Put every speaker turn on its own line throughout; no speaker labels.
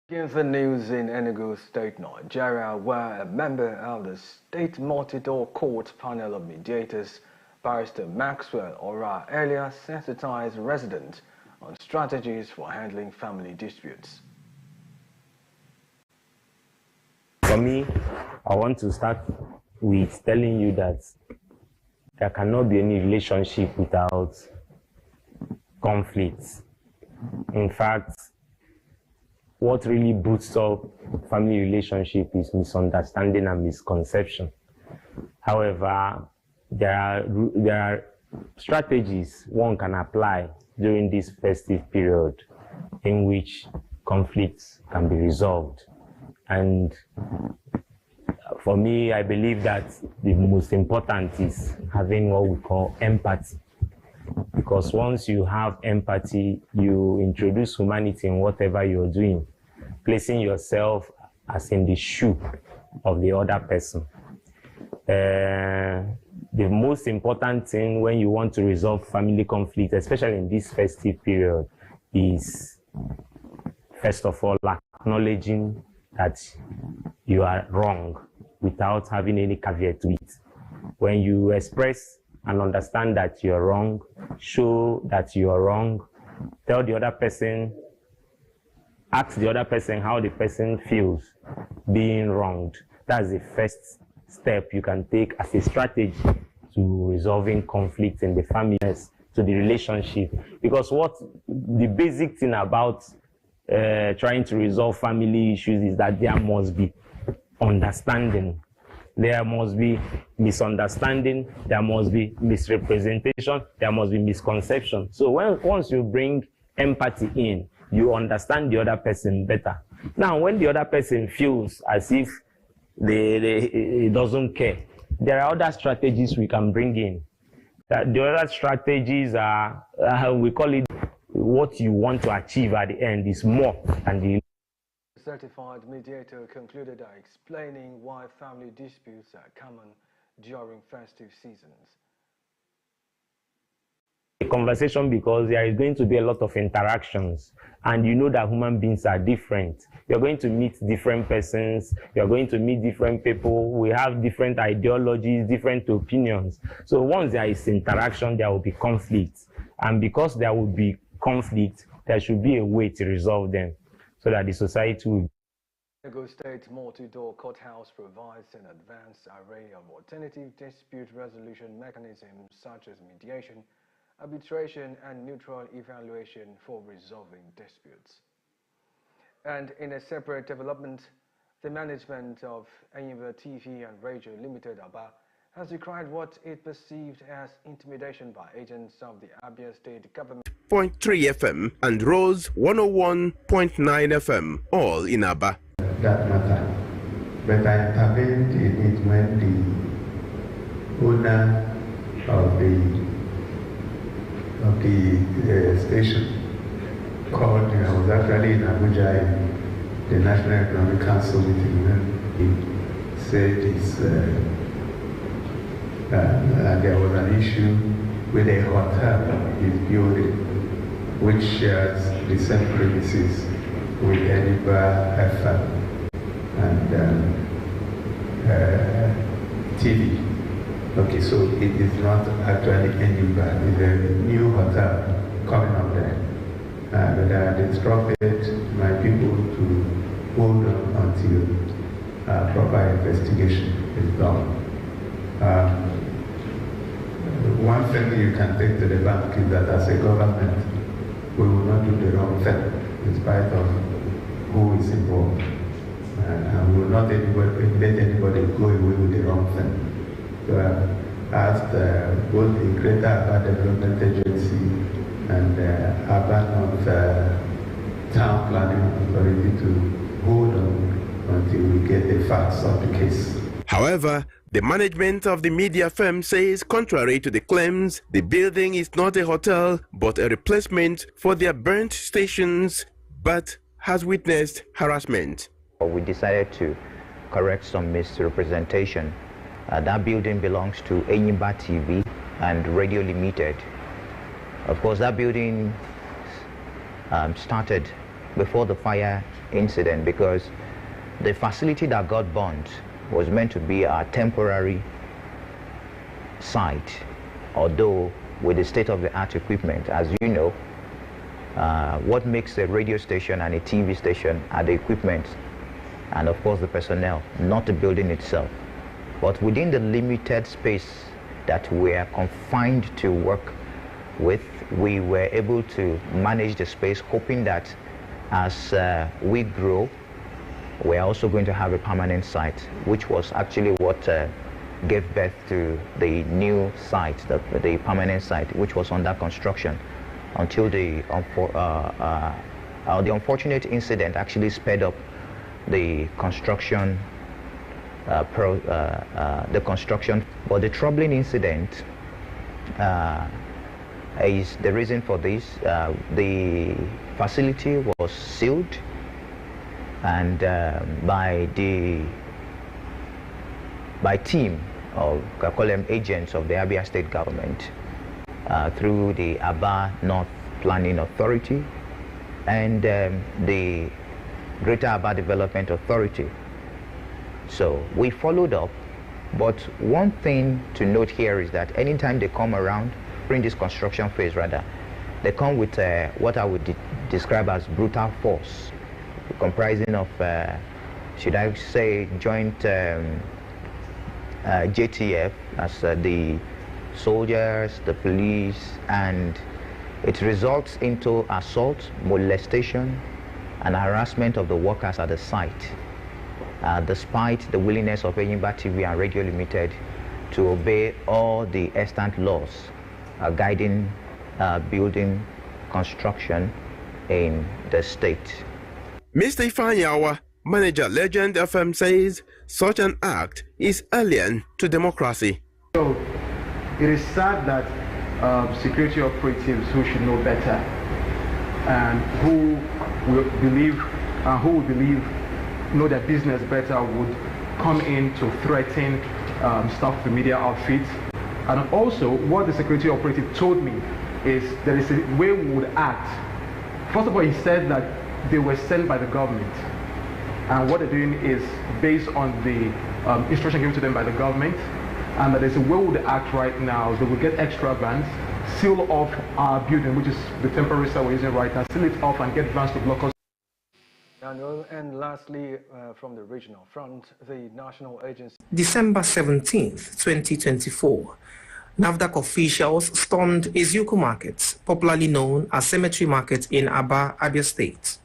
Give the news in Enugu State, Nigeria, where a member of the State Multi-Door Court panel of mediators, Barrister Maxwell Ora, earlier sensitized residents on strategies for handling family disputes.
For me, I want to start with telling you that there cannot be any relationship without conflicts. In fact, what really boosts up family relationship is misunderstanding and misconception. However, there are strategies one can apply during this festive period in which conflicts can be resolved. And for me, I believe that the most important is having what we call empathy. Because once you have empathy, you introduce humanity in whatever you're doing, placing yourself as in the shoe of the other person. The most important thing when you want to resolve family conflict, especially in this festive period, is first of all acknowledging that you are wrong without having any caveat to it. When you express and understand that you're wrong, show that you are wrong, tell the other person, ask the other person how the person feels being wronged. That's the first step you can take as a strategy to resolving conflict in the family, to the relationship. Because what the basic thing about trying to resolve family issues is that there must be understanding. There must be misunderstanding, there must be misrepresentation, there must be misconception. So once you bring empathy in, you understand the other person better. Now, when the other person feels as if he doesn't care, there are other strategies we can bring in. The other strategies are, we call it, what you want to achieve at the end is more than the
Certified mediator concluded by explaining why family disputes are common during festive seasons.
A conversation, because there is going to be a lot of interactions, and you know that human beings are different. You're going to meet different persons, you're going to meet different people, we have different ideologies, different opinions. So once there is interaction, there will be conflict. And because there will be conflict, there should be a way to resolve them, so that the society will.
Enugu State Multi-Door Courthouse provides an advanced array of alternative dispute resolution mechanisms such as mediation, arbitration, and neutral evaluation for resolving disputes. And in a separate development, the management of Enugu TV and Radio Limited Aba has decried what it perceived as intimidation by agents of the Afia state government.
0.3 FM and Rose 101.9 FM, all in Aba.
That matter, but I intervened in it when the owner of the station called me. I was actually in Abuja in the National Economic Council meeting when he said there was an issue with a hotel he's building, which shares the same premises with Ediba FM and TV. Okay, so it is not actually Ediba, it's a new hotel coming up there. But I had instructed my people to hold on until proper investigation is done. One thing you can take to the bank is that as a government, we will not do the wrong thing in spite of who is involved. And we will not let anybody go away with the wrong thing. So I asked both the Greater Aba Development Agency and Aba North Town Planning Authority to hold on until we get the facts of the case.
However, the management of the media firm says, contrary to the claims, the building is not a hotel but a replacement for their burnt stations, but has witnessed harassment.
We decided to correct some misrepresentation. That building belongs to Enyimba TV and Radio Limited. Of course, that building started before the fire incident, because the facility that got burned was meant to be a temporary site, although with the state-of-the-art equipment. As you know, what makes a radio station and a TV station are the equipment and of course the personnel, not the building itself. But within the limited space that we are confined to work with, we were able to manage the space, hoping that as we grow, we're also going to have a permanent site, which was actually what gave birth to the new site, the permanent site, which was under construction until the unfortunate incident actually sped up the construction But the troubling incident is the reason for this. The facility was sealed, and by team of, I call them agents of the Afia state government, through the Aba North Planning Authority and the Greater Aba Development Authority. So we followed up, but one thing to note here is that anytime they come around during this construction phase, rather, they come with what I would describe as brutal force, comprising of, should I say, joint JTF as the soldiers, the police, and it results into assault, molestation, and harassment of the workers at the site. Despite the willingness of Enyimba TV and Radio Limited to obey all the extant laws guiding building construction in the state.
Mr. Ifanyawa, manager Legend FM, says such an act is alien to democracy.
So it is sad that security operatives who should know better and who will believe know their business better would come in to threaten staff of the media outfits. And also, what the security operative told me is there is a way we would act. First of all, he said that they were sent by the government, and what they're doing is based on the instruction given to them by the government, and that there's a way we would act right now. They will get extra vans, seal off our building, which is the temporary cell we're using right now, seal it off and get vans to block us.
And lastly, from the regional front, the national agency.
December 17th, 2024, NAFDAC officials stormed Enugu Market, popularly known as Cemetery Market in Aba, Abia State.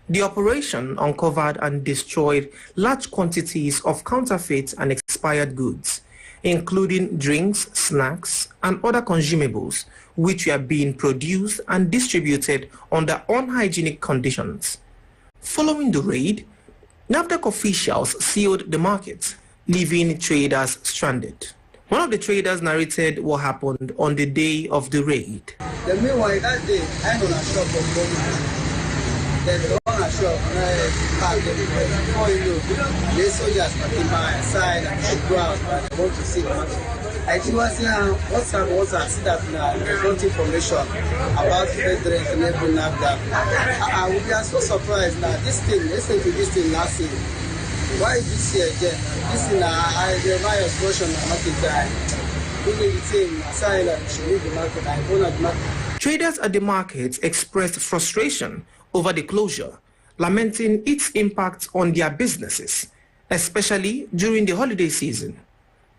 The operation uncovered and destroyed large quantities of counterfeit and expired goods, including drinks, snacks, and other consumables, which were being produced and distributed under unhygienic conditions. Following the raid, NAFDAC officials sealed the market, leaving traders stranded. One of the traders narrated what happened on the day of the raid.
Meanwhile, that day, I know a shop of government. Then the owner shop, before you know, the soldiers in my side and the ground and they want to see the market. I think what's I see that there's not information about Federal and every NAFDAC. I would be so surprised now. This thing last year. Why this year again? This thing, I revised version of market time. Even the thing, aside should leave the market, I own the market.
Traders at the market expressed frustration over the closure, lamenting its impact on their businesses, especially during the holiday season.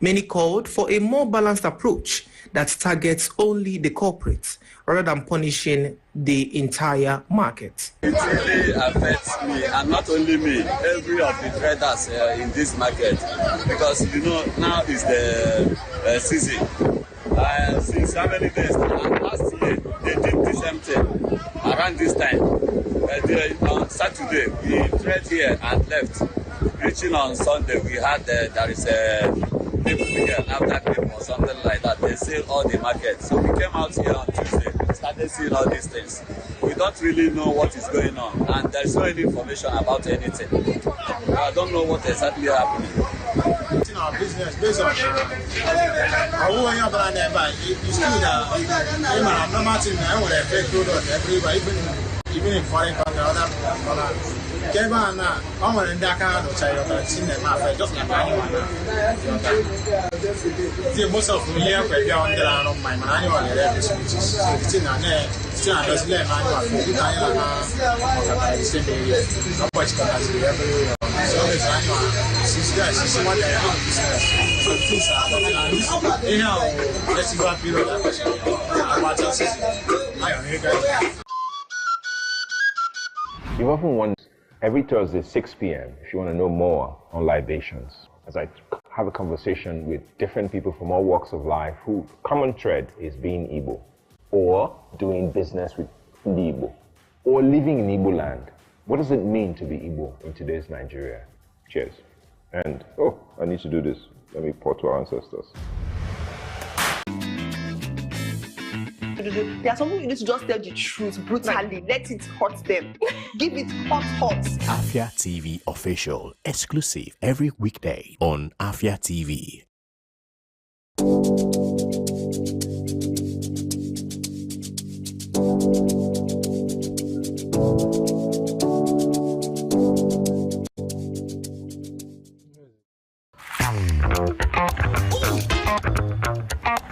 Many called for a more balanced approach that targets only the corporates rather than punishing the entire market.
It really affects me, and not only me, every of the traders in this market, because you know now is the season. Since how many days? Last year they did the same thing around this time. On Saturday we trade here and left. Reaching on Sunday we had there is a people here after people or something like that. They sell all the market. So we came out here on Tuesday, started seeing all these things. We don't really know what is going on, and there's no any information about anything. I don't know what exactly happening.
In our business, based on even in foreign countries, other countries. Keba na, I'm going to Dakar, which I have seen them after just like anyone. Most of me here, we are on the line of my manual, so it's in a net, still a dozen manual, same area. How much can I see every so it's annual. She's one that I business. So things are happening. Anyhow, let's go up here. About us. I am here, guys.
You've often wondered, every Thursday, 6 p.m., if you want to know more on libations, as I have a conversation with different people from all walks of life whose common thread is being Igbo, or doing business with the Igbo, or living in Igbo land. What does it mean to be Igbo in today's Nigeria? Cheers. And, oh, I need to do this. Let me pour to our ancestors.
There are some people you need to just tell the truth brutally. Let it hurt them. Give it hot.
Afia TV official, exclusive every weekday on Afia TV.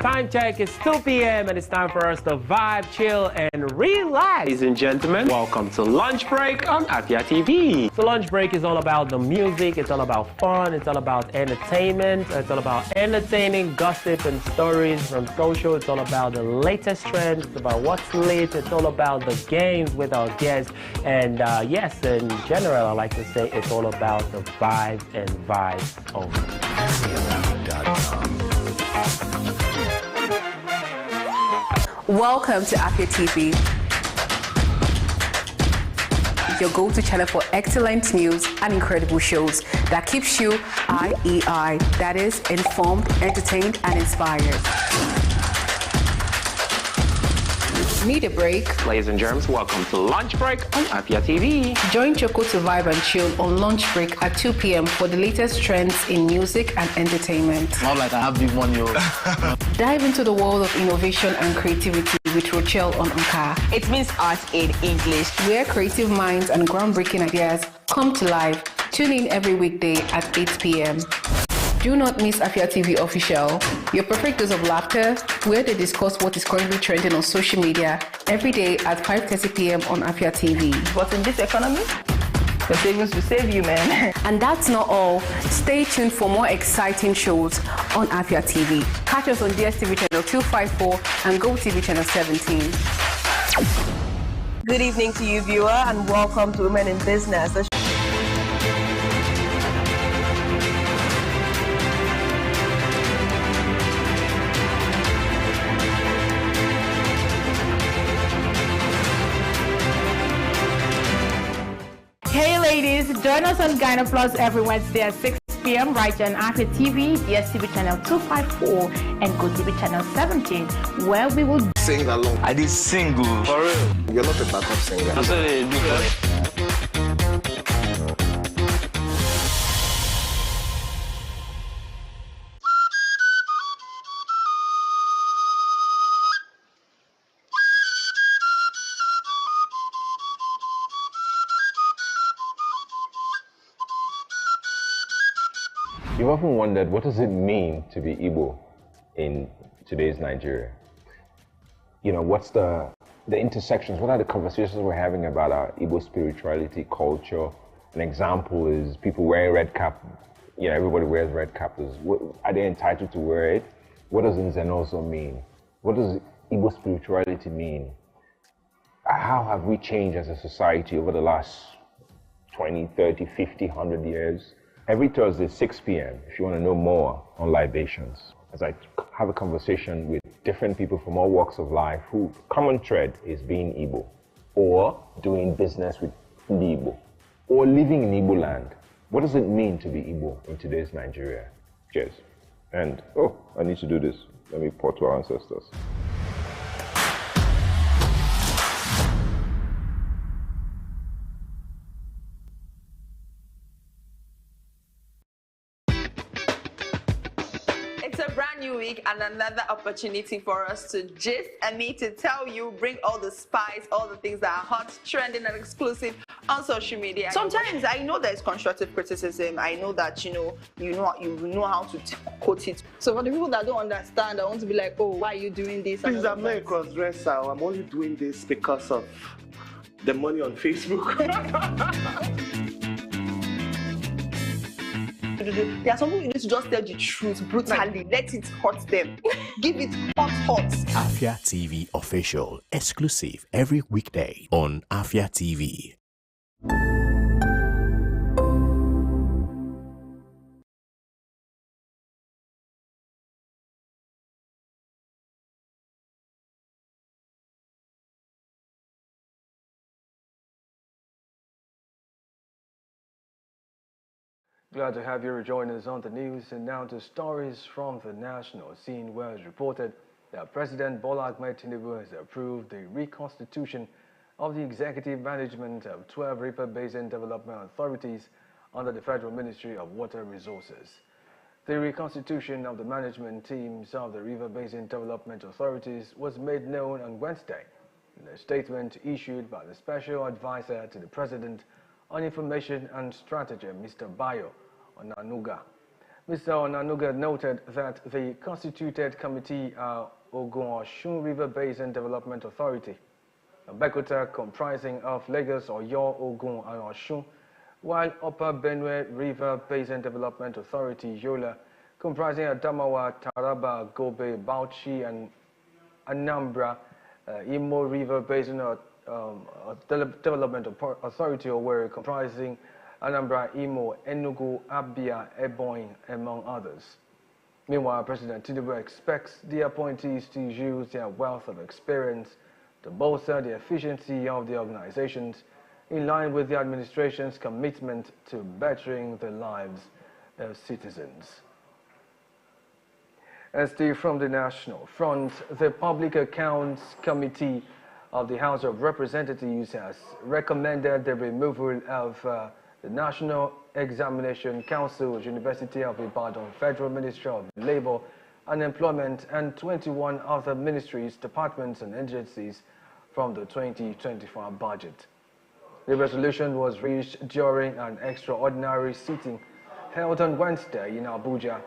Time check, it's 2 p.m. and it's time for us to vibe, chill, and relax. Ladies and gentlemen, welcome to Lunch Break on Afia TV. So Lunch Break is all about the music, it's all about fun, it's all about entertainment, it's all about entertaining gossip and stories from social, it's all about the latest trends, it's about what's lit, it's all about the games with our guests, and yes, in general, I like to say it's all about the vibes and vibes only.
Welcome to Afia TV, your go-to channel for excellent news and incredible shows that keeps you IEI, that is, informed, entertained, and inspired. Need a break?
Ladies and germs, welcome to Lunch Break on Afia TV.
Join Choco to vibe and chill on Lunch Break at 2 p.m. for the latest trends in music and entertainment.
Not like I have big money.
Dive into the world of innovation and creativity with Rochelle on Anka.
It means art in English.
Where creative minds and groundbreaking ideas come to life. Tune in every weekday at 8 p.m. Do not miss Afia TV Official, your perfect dose of laughter, where they discuss what is currently trending on social media every day at 5:30 p.m. on Afia TV.
But in this economy, the savings will save you, man.
And that's not all. Stay tuned for more exciting shows on Afia TV. Catch us on DSTV channel 254 and GoTV channel 17.
Good evening to you, viewer, and welcome to Women in Business.
Hey ladies, join us on Gyna Plus every Wednesday at 6 p.m. right here on Afia TV, DSTV channel 254 and GoTV channel 17, where we will
sing along. I did single. For real. You're not a backup singer. That's what they do.
You've often wondered, what does it mean to be Igbo in today's Nigeria? You know, what's the intersections? What are the conversations we're having about our Igbo spirituality, culture? An example is people wearing red cap. You know, everybody wears red cap. Are they entitled to wear it? What does Nzenozo mean? What does Igbo spirituality mean? How have we changed as a society over the last 20, 30, 50, 100 years? Every Thursday, 6 p.m., if you want to know more on libations, as I have a conversation with different people from all walks of life whose common thread is being Igbo, or doing business with the Igbo, or living in Igbo land. What does it mean to be Igbo in today's Nigeria? Cheers. And, oh, I need to do this. Let me pour to our ancestors.
new week and another opportunity for us to gist and me to tell you, bring all the spice, all the things that are hot, trending, and exclusive on social media. Sometimes I know there's constructive criticism. I know that you know how to quote it. So for the people that don't understand, I want to be like, oh, why are you doing this?
Please, I'm not a cross-dresser. I'm only doing this because of the money on Facebook.
There are some people you need to just tell the truth brutally. Let it hurt them. Give it hot.
Afia TV official, exclusive every weekday on Afia TV.
Glad to have you rejoin us on the news, and now to stories from the national scene, where it's reported that President Bola Ahmed Tinubu has approved the reconstitution of the executive management of 12 river basin development authorities under the Federal Ministry of Water Resources. The reconstitution of the management teams of the river basin development authorities was made known on Wednesday in a statement issued by the Special Advisor to the President on Information and Strategy, Mr. Bayo Onanuga. Mr. Onanuga noted that the constituted committee are Ogun-Osun River Basin Development Authority, Abeokuta comprising of Lagos, Oyo, Ogun, and Osun, while Upper Benue River Basin Development Authority, Yola, comprising Adamawa, Taraba, Gobe, Bauchi, and Anambra, Imo River Basin Development Authority, Owerri, comprising Anambra, Imo, Enugu, Afia, Ebonyi, among others. Meanwhile, President Tinubu expects the appointees to use their wealth of experience to bolster the efficiency of the organizations in line with the administration's commitment to bettering the lives of citizens. And still from the national front, the Public Accounts Committee of the House of Representatives has recommended the removal of the National Examination Council, University of Ibadan, Federal Ministry of Labor and Employment, and 21 other ministries, departments, and agencies from the 2025 budget. The resolution was reached during an extraordinary sitting held on Wednesday in Abuja.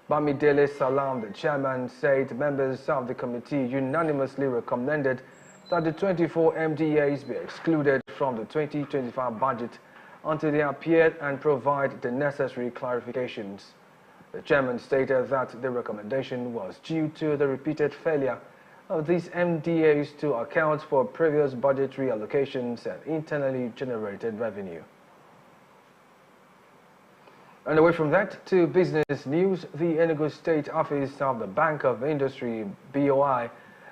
Bamidele Salam, the chairman, said members of the committee unanimously recommended that the 24 MDAs be excluded from the 2025 budget until they appear and provide the necessary clarifications. The chairman stated that the recommendation was due to the repeated failure of these MDAs to account for previous budgetary allocations and internally generated revenue. And away from that, to business news, the Enugu State Office of the Bank of Industry, BOI,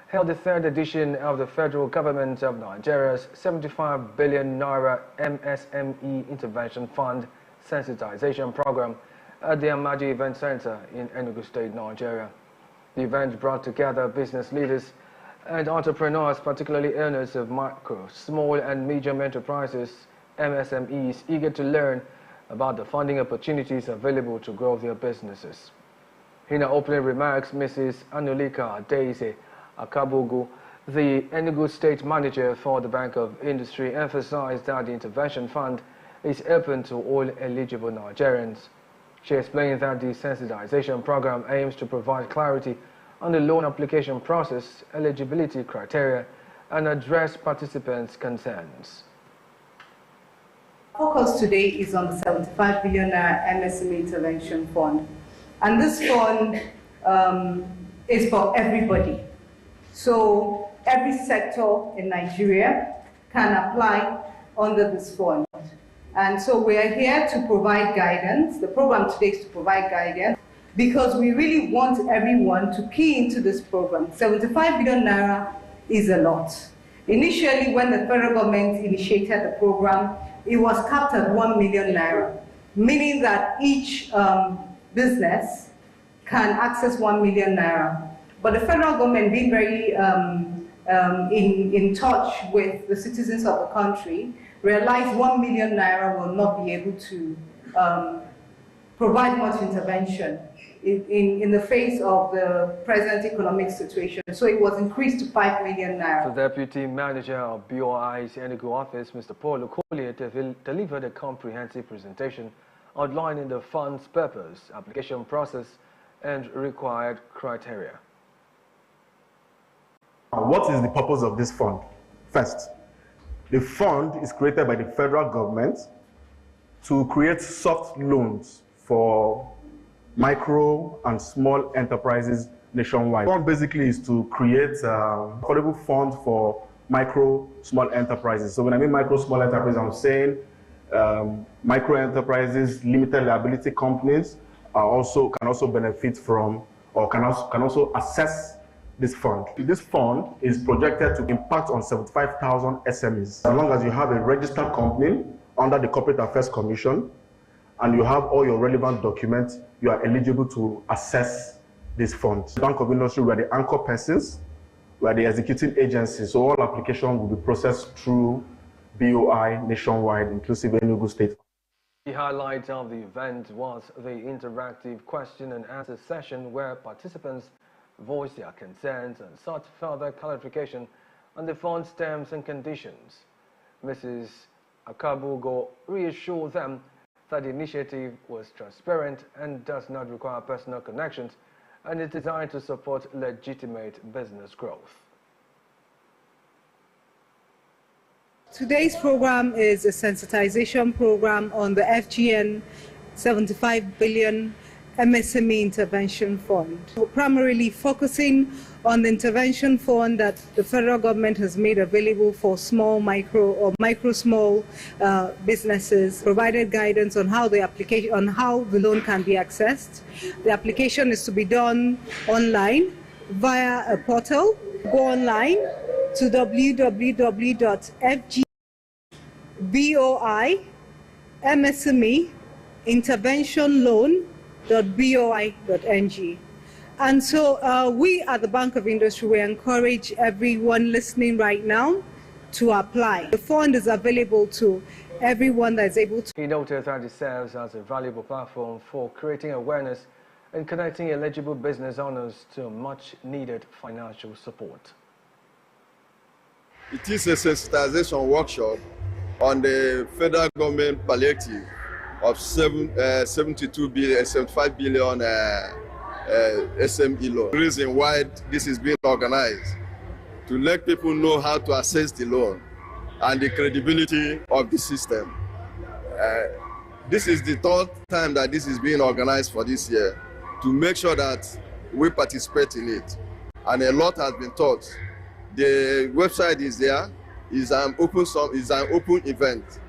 held the third edition of the Federal Government of Nigeria's 75 billion naira MSME Intervention Fund Sensitization Program at the Amaji Event Center in Enugu State, Nigeria. The event brought together business leaders and entrepreneurs, particularly owners of micro, small and medium enterprises, MSMEs, eager to learn about the funding opportunities available to grow their businesses. In her opening remarks, Mrs. Anulika Daisy Akabogu, the Enugu State Manager for the Bank of Industry, emphasized that the intervention fund is open to all eligible Nigerians. She explained that the sensitization program aims to provide clarity on the loan application process, eligibility criteria, and address participants' concerns.
Focus today is on the 75 billion MSME Intervention Fund. And this fund is for everybody. So every sector in Nigeria can apply under this fund. And so we are here to provide guidance. The program today is to provide guidance because we really want everyone to key into this program. 75 billion naira is a lot. Initially, when the federal government initiated the program, it was capped at 1 million naira, meaning that each business can access 1 million naira. But the federal government, being very in touch with the citizens of the country, realized 1 million naira will not be able to provide much intervention in the face of the present economic situation. So it was increased to 5 million naira.
The Deputy Manager of BOI's Enugu office, Mr. Paul Okolie, delivered a comprehensive presentation outlining the fund's purpose, application process, and required criteria.
What is the purpose of this fund? First, the fund is created by the federal government to create soft loans for micro and small enterprises nationwide. The fund basically is to create affordable fund for micro, small enterprises. So when I mean micro, small enterprises, I'm saying micro enterprises, limited liability companies can also benefit from or can also access this fund. This fund is projected to impact on 75,000 SMEs. As long as you have a registered company under the Corporate Affairs Commission and you have all your relevant documents, you are eligible to access this fund. The Bank of Industry, we are the anchor persons, we are the executing agency, so all applications will be processed through BOI nationwide, inclusive Enugu State.
The highlight of the event was the interactive question and answer session where participants voiced their concerns and sought further clarification on the fund's terms and conditions. Mrs. Akabugo reassured them that the initiative was transparent and does not require personal connections and is designed to support legitimate business growth.
Today's program is a sensitization program on the FGN 75 billion MSME Intervention Fund. We're primarily focusing on the intervention fund that the federal government has made available for small, small businesses, provided guidance on how the loan can be accessed. The application is to be done online via a portal. Go online to www.fgboimsmeinterventionloan.boi.ng. And so we at the Bank of Industry, we encourage everyone listening right now to apply. The fund is available to everyone that is able to.
He noted that it serves as a valuable platform for creating awareness and connecting eligible business owners to much needed financial support.
It is a sensitization workshop on the federal government palliative of 75 billion SME loan. The reason why this is being organized, to let people know how to assess the loan and the credibility of the system. This is the third time that this is being organized for this year, to make sure that we participate in it. And a lot has been taught. The website is there, is an open event.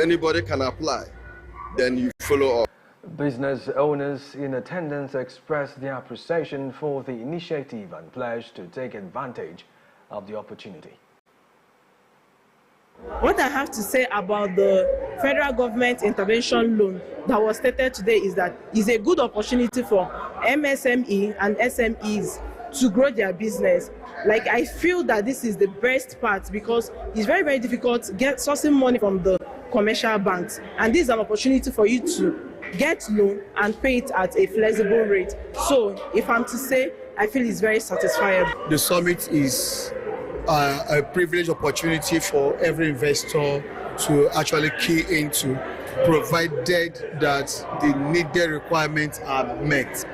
Anybody can apply, then you follow up.
Business owners in attendance expressed their appreciation for the initiative and pledged to take advantage of the opportunity.
What I have to say about the federal government intervention loan that was stated today is that it's a good opportunity for MSME and SMEs to grow their business. Like, I feel that this is the best part because it's very, very difficult to get sourcing money from the commercial banks. And this is an opportunity for you to get loan and pay it at a flexible rate. So if I'm to say, I feel it's very satisfying.
The summit is a privileged opportunity for every investor to actually key into, provided that the needed requirements are met.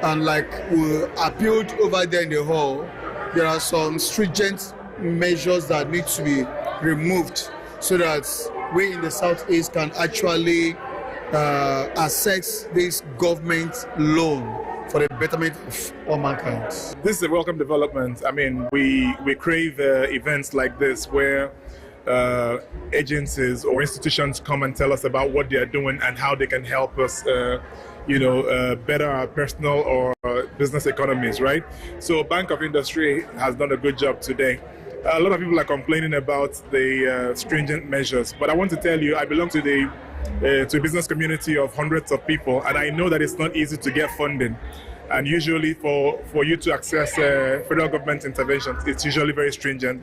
And like we appealed over there in the hall, there are some stringent measures that need to be removed so that we in the Southeast can actually access this government loan for the betterment of all mankind.
This is a welcome development. I mean, we crave events like this where agencies or institutions come and tell us about what they are doing and how they can help us better our personal or business economies, right? So Bank of Industry has done a good job today. A lot of people are complaining about the stringent measures, but I want to tell you, I belong to the business community of hundreds of people, and I know that it's not easy to get funding. And usually for you to access federal government interventions, it's usually very stringent,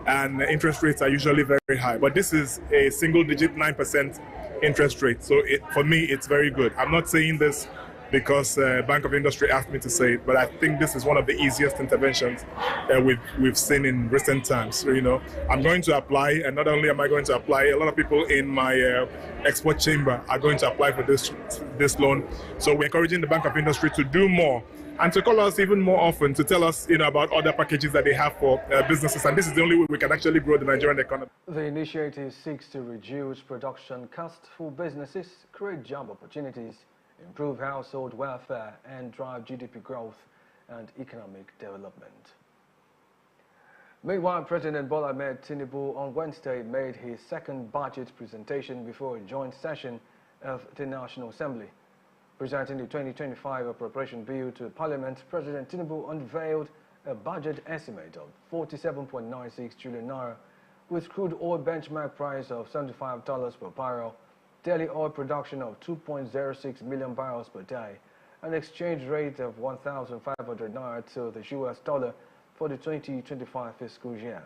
and interest rates are usually very high. But this is a single-digit 9% interest rate, so for me, it's very good. I'm not saying this because Bank of Industry asked me to say it, but I think this is one of the easiest interventions we've seen in recent times. So, you know, I'm going to apply, and not only am I going to apply, a lot of people in my export chamber are going to apply for this loan. So we're encouraging the Bank of Industry to do more and to call us even more often to tell us, you know, about other packages that they have for businesses. And this is the only way we can actually grow the Nigerian economy.
The initiative seeks to reduce production costs for businesses, create job opportunities, improve household welfare, and drive GDP growth and economic development. Meanwhile, President Bola Ahmed Tinubu on Wednesday made his second budget presentation before a joint session of the National Assembly. Presenting the 2025 appropriation bill to Parliament, President Tinubu unveiled a budget estimate of 47.96 trillion naira, with crude oil benchmark price of $75 per barrel, daily oil production of 2.06 million barrels per day, an exchange rate of 1,500 naira to the US dollar for the 2025 fiscal year.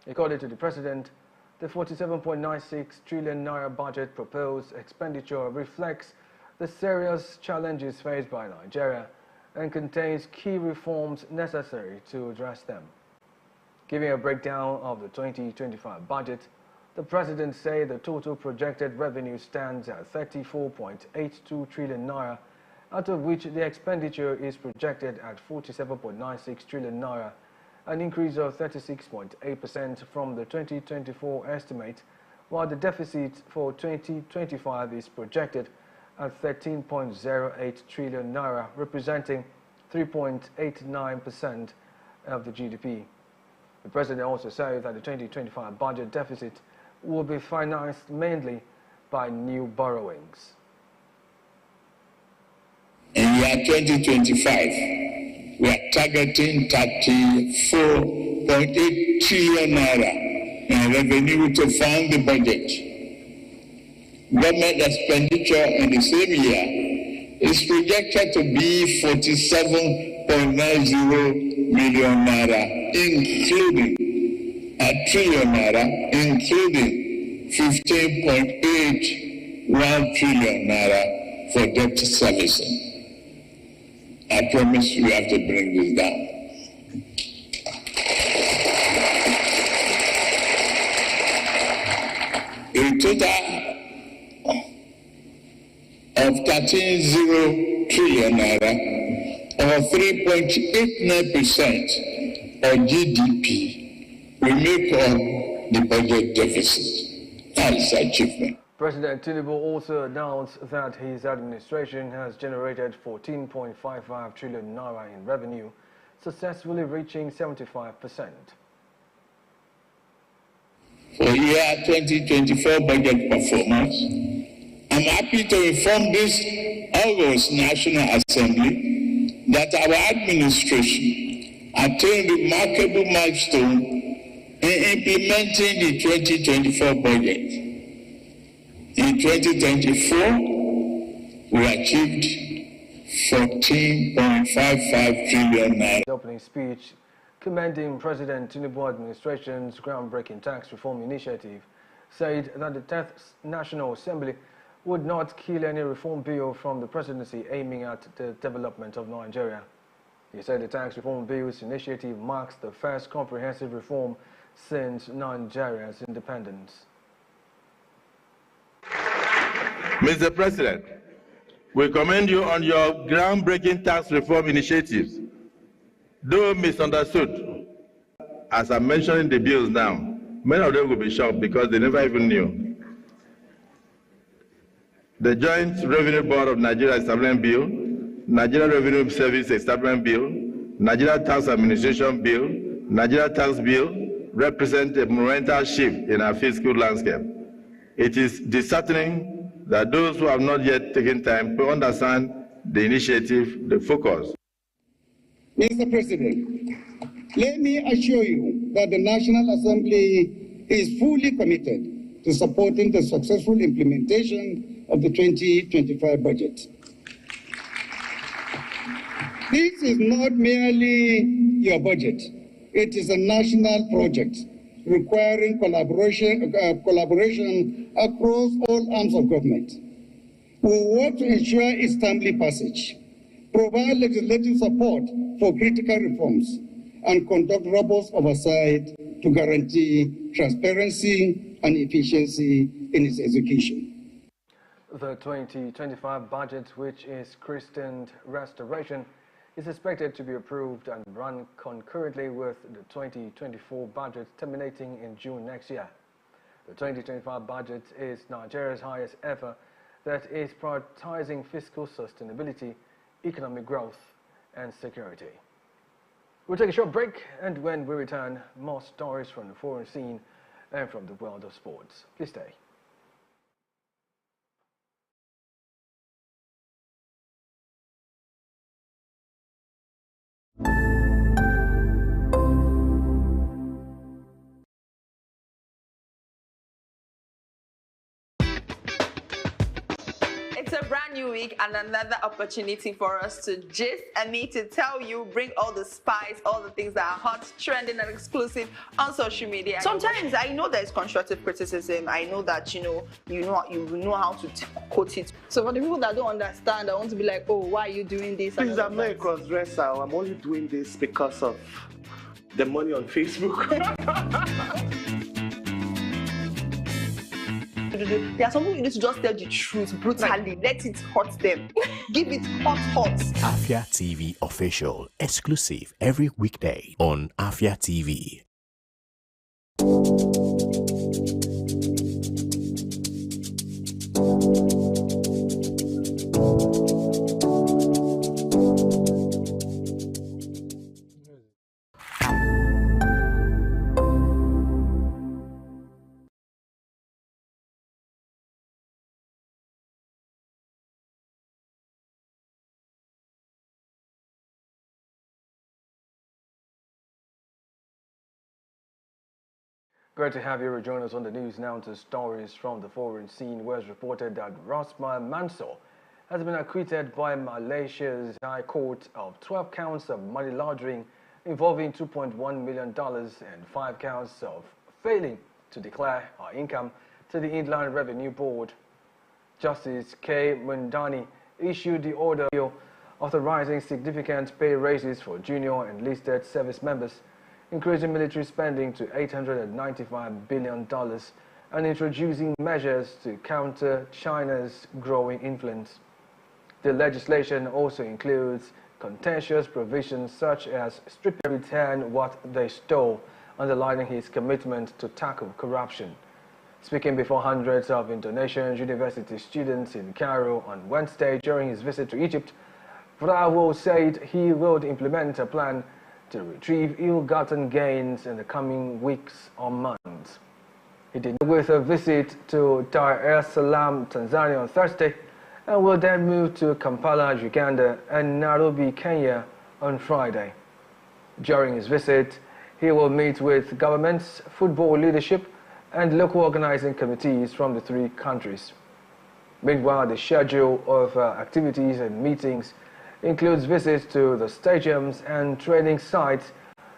According to the President, the 47.96 trillion naira budget proposed expenditure reflects the serious challenges faced by Nigeria and contains key reforms necessary to address them. Giving a breakdown of the 2025 budget, the President said the total projected revenue stands at 34.82 trillion naira, out of which the expenditure is projected at 47.96 trillion naira, an increase of 36.8% from the 2024 estimate, while the deficit for 2025 is projected at 13.08 trillion naira, representing 3.89% of the GDP. The President also said that the 2025 budget deficit will be financed mainly by new borrowings.
In year 2025, we are targeting 34.8 trillion naira in revenue to fund the budget. Government expenditure in the same year is projected to be 47.90 million naira, including a trillion naira, including 15.81 trillion naira for debt servicing. I promise you have to bring this down. A total of 13.0 trillion naira, or 3.89% of GDP, will make up the budget deficit. That is achievement.
President Tinubu also announced that his administration has generated 14.55 trillion naira in revenue, successfully reaching 75%.
For year 2024 budget performance, I'm happy to inform this August National Assembly that our administration attained remarkable milestone in implementing the 2024 budget. In 2024, we achieved 14.55 trillion naira.
The opening speech commending President Tinubu administration's groundbreaking tax reform initiative said that the 10th National Assembly would not kill any reform bill from the presidency aiming at the development of Nigeria. He said the tax reform bill's initiative marks the first comprehensive reform since Nigeria's independence.
Mr. President, we commend you on your groundbreaking tax reform initiatives. Though misunderstood, as I'm mentioning the bills now, many of them will be shocked because they never even knew. The Joint Revenue Board of Nigeria Establishment Bill, Nigeria Revenue Service Establishment Bill, Nigeria Tax Administration Bill, Nigeria Tax Bill represent a monumental shift in our fiscal landscape. It is disheartening that those who have not yet taken time to understand the initiative, the focus.
Mr. President, let me assure you that the National Assembly is fully committed to supporting the successful implementation of the 2025 budget. This is not merely your budget. It is a national project requiring collaboration across all arms of government.
We will work to ensure its timely passage, provide legislative support for critical reforms, and conduct robust oversight to guarantee transparency and efficiency in its execution.
The 2025 budget, which is christened Restoration, is expected to be approved and run concurrently with the 2024 budget terminating in June next year. The 2025 budget is Nigeria's highest ever that is prioritizing fiscal sustainability, economic growth, and security. We'll take a short break, and when we return, more stories from the foreign scene and from the world of sports. Please stay.
It's a brand new week and another opportunity for us to gist and me to tell you, bring all the spice, all the things that are hot, trending, and exclusive on social media. Sometimes I know there's constructive criticism. I know that you know how to quote it. So for the people that don't understand, I want to be like, oh, why are you doing this?
Please, I'm not a cross-dresser. I'm only doing this because of the money on Facebook.
There are some people you need to just tell the truth brutally. Let it hurt them. Give it hot.
Afia TV official, exclusive every weekday on Afia TV.
Great to have you rejoin us on the news now to stories from the foreign scene, where it's reported that Rosman Mansour has been acquitted by Malaysia's High Court of 12 counts of money laundering involving $2.1 million and 5 counts of failing to declare our income to the Inland Revenue Board. Justice K. Mundani issued the order authorizing significant pay raises for junior and enlisted service members, increasing military spending to $895 billion, and introducing measures to counter China's growing influence. The legislation also includes contentious provisions such as strictly return what they stole, underlining his commitment to tackle corruption. Speaking before hundreds of Indonesian university students in Cairo on Wednesday during his visit to Egypt, Prabowo said he will implement a plan to retrieve ill-gotten gains in the coming weeks or months. He did with a visit to Dar es Salaam, Tanzania on Thursday, and will then move to Kampala, Uganda, and Nairobi, Kenya on Friday. During his visit, he will meet with governments, football leadership, and local organizing committees from the 3 countries. Meanwhile, the schedule of activities and meetings includes visits to the stadiums and training sites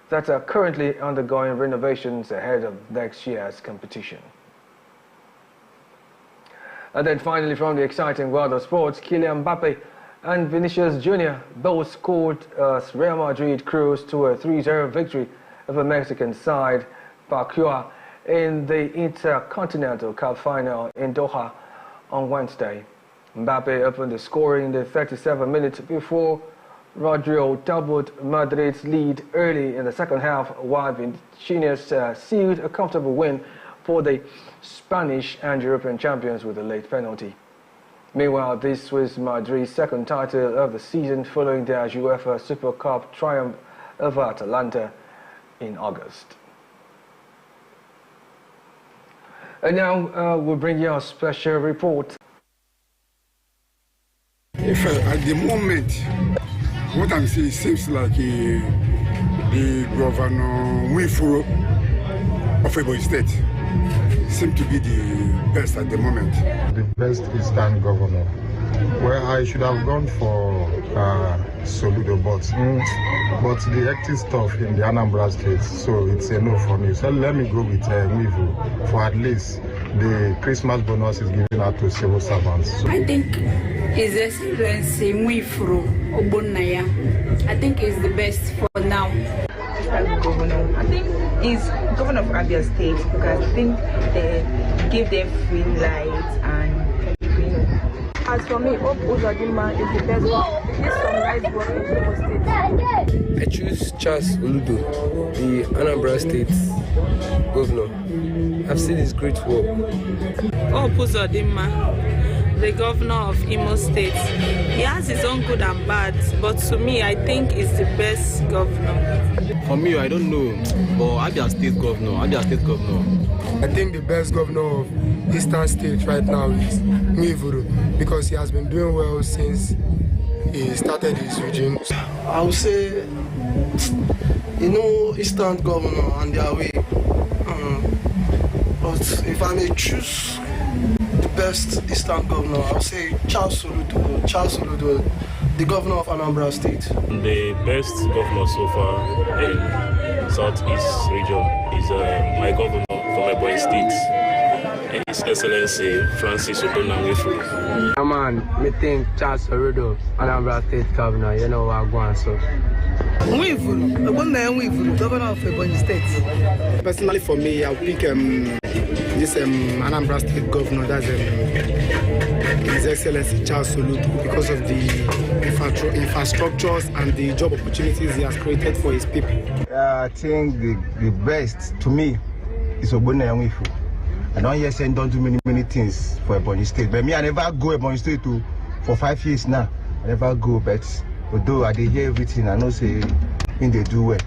that are currently undergoing renovations ahead of next year's competition. And then finally, from the exciting world of sports, Kylian Mbappe and Vinicius Jr. both scored as Real Madrid cruised to a 3-0 victory over Mexican side Barquia in the Intercontinental Cup final in Doha on Wednesday. Mbappe opened the scoring in the 37 minutes before Rodrigo doubled Madrid's lead early in the second half, while Vinicius sealed a comfortable win for the Spanish and European champions with a late penalty. Meanwhile, this was Madrid's second title of the season following their UEFA Super Cup triumph over Atalanta in August. And now we'll bring you a special report.
If at the moment, what I'm seeing seems like the Governor Winfrey of Ebonyi State seems to be the best at the moment.
The best Eastern governor. Well, I should have gone for Soludo, but the hectic stuff in the Anambra State, so it's a no for me. So let me go with Wivu for at least the Christmas bonus is given out to civil servants.
I think His Excellency Mwifuru Obonaya. I think he's the best for now.
Governor. I think he's governor of Afia State because I think they give them free lights and you know. As for me, Hope Uzodinma is the best one. He did some nice work in Imo State.
I choose Charles Oludo, the Anambra State governor. I've seen his great work.
Hope Uzodinma, the governor of Imo State. He has his own good and bad, but to me, I think he's the best governor.
For me, I don't know, but Afia State governor.
I think the best governor of Eastern State right now is Mwifuru because he has been doing well since he started his regime.
I would say, Eastern governor and their way. But if I may choose the best Eastern governor, I would say Charles Oludo, the governor of Anambra State.
The best governor so far in Southeast region is my governor from my boy state, His Excellency Francis Nwifuru.
Me think Charles Oludo, Anambra State governor, you know what I'm going so.
Mwifuru, governor of Ebonyi State.
Personally for me, I'll pick this Anambra State governor, that's His Excellency Charles Oludo, because of the infrastructures and the job opportunities he has created for his people.
I think the best to me is Obonaya Nwifuru. I don't hear saying don't do many things for Ebonyi State. But me, I never go Ebonyi State for 5 years now. I never go, but although I did hear everything, I know say they do well.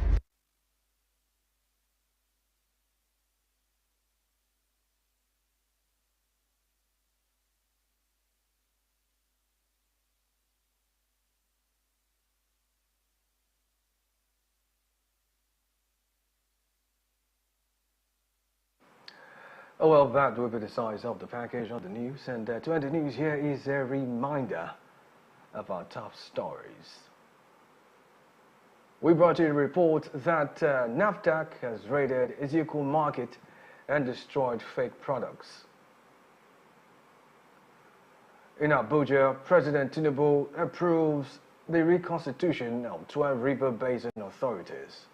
Oh well, that will be the size of the package of the news, and to end the news, here is a reminder of our top stories. We brought you a report that NAFDAC has raided Enugu market and destroyed fake products. In Abuja, President Tinubu approves the reconstitution of 12 river basin authorities.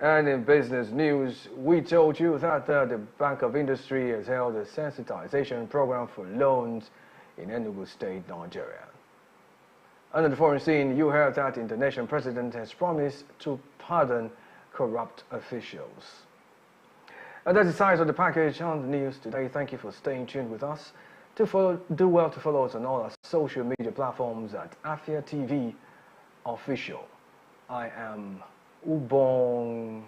And in business news, we told you that the Bank of Industry has held a sensitization program for loans in Enugu State, Nigeria. Under the foreign scene, you heard that the Indonesian president has promised to pardon corrupt officials. And that's the size of the package on the news today. Thank you for staying tuned with us. Do well to follow us on all our social media platforms at Afia TV Official. I am Ubong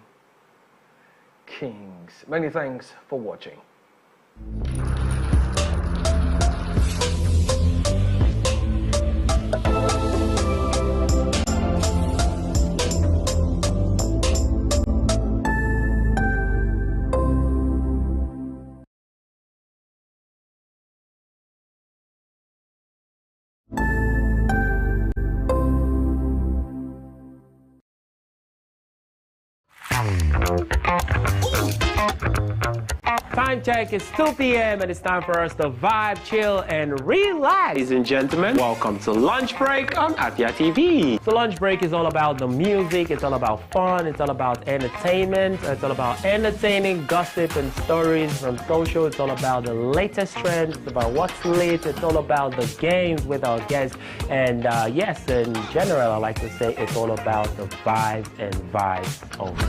Kings. Many thanks for watching.
Time check, it's 2 p.m. and it's time for us to vibe, chill, and relax. Ladies and gentlemen, welcome to Lunch Break on Afia TV. So Lunch Break is all about the music, it's all about fun, it's all about entertainment, it's all about entertaining gossip and stories from social, it's all about the latest trends, it's about what's lit, it's all about the games with our guests, and yes, in general, I like to say it's all about the vibes and vibes only.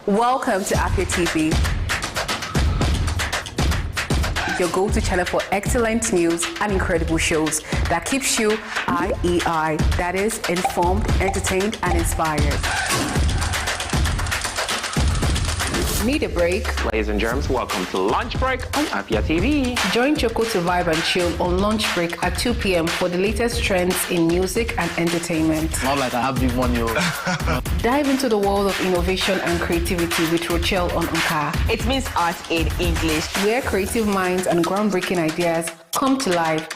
Welcome to Afia TV, your go-to channel for excellent news and incredible shows that keeps you IEI, that is, informed, entertained, and inspired. Need a break?
Ladies and germs, welcome to Lunch Break on Afia TV.
Join Choco to vibe and chill on Lunch Break at 2 p.m. for the latest trends in music and entertainment.
Not like I have big money.
Dive into the world of innovation and creativity with Rochelle on Unka.
It means art in English.
Where creative minds and groundbreaking ideas come to life